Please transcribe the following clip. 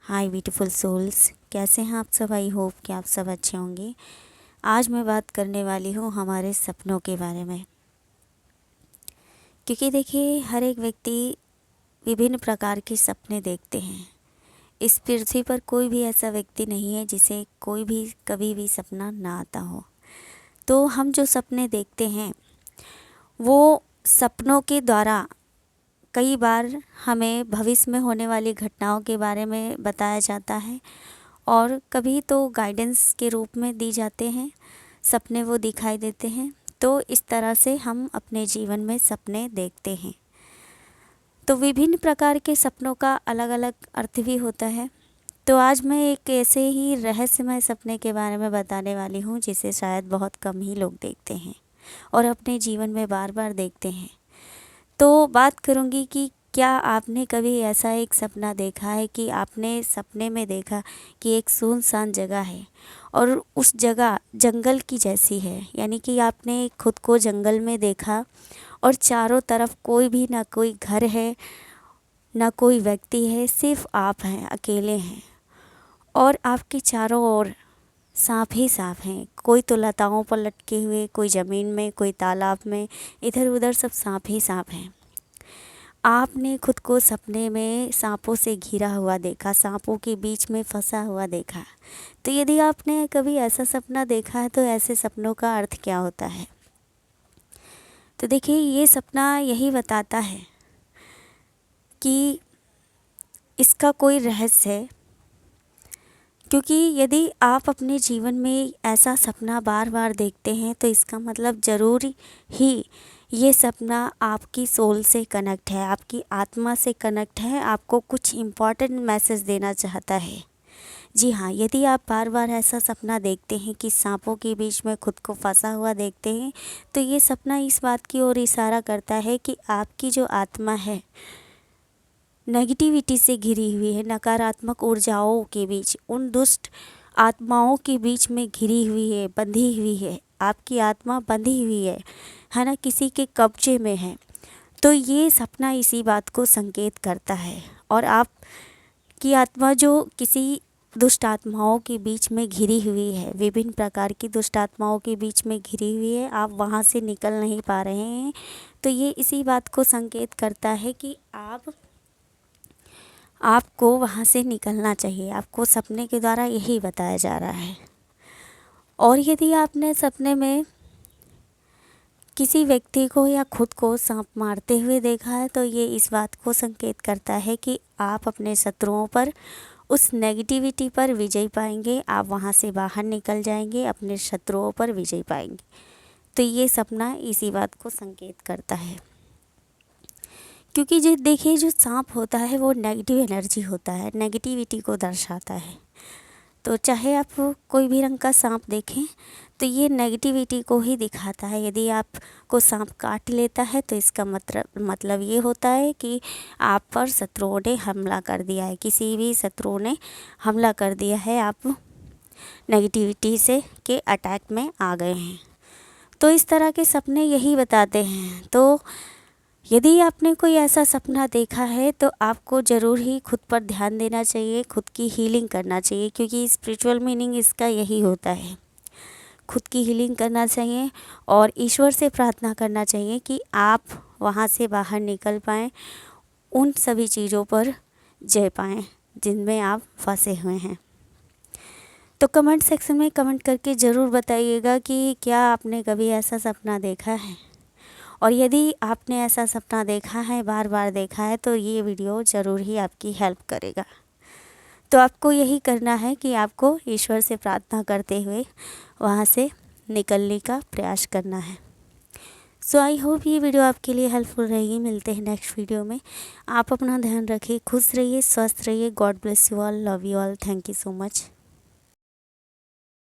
हाय beautiful souls, कैसे हैं आप सब। आई होप कि आप सब अच्छे होंगे। आज मैं बात करने वाली हूँ हमारे सपनों के बारे में, क्योंकि देखिए हर एक व्यक्ति विभिन्न प्रकार के सपने देखते हैं। इस पृथ्वी पर कोई भी ऐसा व्यक्ति नहीं है जिसे कोई भी कभी भी सपना ना आता हो। तो हम जो सपने देखते हैं वो सपनों के द्वारा कई बार हमें भविष्य में होने वाली घटनाओं के बारे में बताया जाता है और कभी तो गाइडेंस के रूप में दी जाते हैं, सपने वो दिखाई देते हैं। तो इस तरह से हम अपने जीवन में सपने देखते हैं। तो विभिन्न प्रकार के सपनों का अलग अलग अर्थ भी होता है। तो आज मैं एक ऐसे ही रहस्यमय सपने के बारे में बताने वाली हूँ जिसे शायद बहुत कम ही लोग देखते हैं और अपने जीवन में बार बार देखते हैं। तो बात करूँगी कि क्या आपने कभी ऐसा एक सपना देखा है कि आपने सपने में देखा कि एक सुनसान जगह है और उस जगह जंगल की जैसी है, यानी कि आपने खुद को जंगल में देखा और चारों तरफ कोई भी ना कोई घर है ना कोई व्यक्ति है, सिर्फ आप हैं, अकेले हैं और आपके चारों ओर सांप ही सांप हैं। कोई तो लताओं पर लटके हुए, कोई ज़मीन में, कोई तालाब में, इधर उधर सब सांप ही सांप हैं। आपने खुद को सपने में सांपों से घिरा हुआ देखा, सांपों के बीच में फंसा हुआ देखा। तो यदि आपने कभी ऐसा सपना देखा है तो ऐसे सपनों का अर्थ क्या होता है। तो देखिए ये सपना यही बताता है कि इसका कोई रहस्य है, क्योंकि यदि आप अपने जीवन में ऐसा सपना बार बार देखते हैं तो इसका मतलब ज़रूर ही ये सपना आपकी सोल से कनेक्ट है, आपकी आत्मा से कनेक्ट है, आपको कुछ इम्पॉर्टेंट मैसेज देना चाहता है। जी हाँ, यदि आप बार बार ऐसा सपना देखते हैं कि सांपों के बीच में खुद को फंसा हुआ देखते हैं तो ये सपना इस बात की ओर इशारा करता है कि आपकी जो आत्मा है नेगेटिविटी से घिरी हुई है, नकारात्मक ऊर्जाओं के बीच, उन दुष्ट आत्माओं के बीच में घिरी हुई है, बंधी हुई है। आपकी आत्मा बंधी हुई है ना, किसी के कब्जे में है। तो ये सपना इसी बात को संकेत करता है और आपकी आत्मा जो किसी दुष्ट आत्माओं के बीच में घिरी हुई है, विभिन्न प्रकार की दुष्ट आत्माओं के बीच में घिरी हुई है, आप वहाँ से निकल नहीं पा रहे हैं। तो ये इसी बात को संकेत करता है कि आपको वहाँ से निकलना चाहिए। आपको सपने के द्वारा यही बताया जा रहा है। और यदि आपने सपने में किसी व्यक्ति को या खुद को सांप मारते हुए देखा है तो ये इस बात को संकेत करता है कि आप अपने शत्रुओं पर, उस नेगेटिविटी पर विजय पाएंगे। आप वहाँ से बाहर निकल जाएंगे, अपने शत्रुओं पर विजय पाएंगे। तो ये सपना इसी बात को संकेत करता है, क्योंकि जो देखिए जो सांप होता है वो नेगेटिव एनर्जी होता है, नेगेटिविटी को दर्शाता है। तो चाहे आप कोई भी रंग का सांप देखें तो ये नेगेटिविटी को ही दिखाता है। यदि आपको सांप काट लेता है तो इसका मतलब ये होता है कि आप पर शत्रुओं ने हमला कर दिया है, किसी भी शत्रु ने हमला कर दिया है, आप नेगेटिविटी से के अटैक में आ गए हैं। तो इस तरह के सपने यही बताते हैं। तो यदि आपने कोई ऐसा सपना देखा है तो आपको ज़रूर ही खुद पर ध्यान देना चाहिए, खुद की हीलिंग करना चाहिए, क्योंकि स्पिरिचुअल मीनिंग इसका यही होता है। खुद की हीलिंग करना चाहिए और ईश्वर से प्रार्थना करना चाहिए कि आप वहाँ से बाहर निकल पाएँ, उन सभी चीज़ों पर जय पाएँ जिनमें आप फंसे हुए हैं। तो कमेंट सेक्शन में कमेंट करके ज़रूर बताइएगा कि क्या आपने कभी ऐसा सपना देखा है, और यदि आपने ऐसा सपना देखा है, बार बार देखा है, तो ये वीडियो ज़रूर ही आपकी हेल्प करेगा। तो आपको यही करना है कि आपको ईश्वर से प्रार्थना करते हुए वहाँ से निकलने का प्रयास करना है। सो आई होप ये वीडियो आपके लिए हेल्पफुल रहेगी। मिलते हैं नेक्स्ट वीडियो में। आप अपना ध्यान रखिए, खुश रहिए, स्वस्थ रहिए। God bless you all, love you all, thank you so much.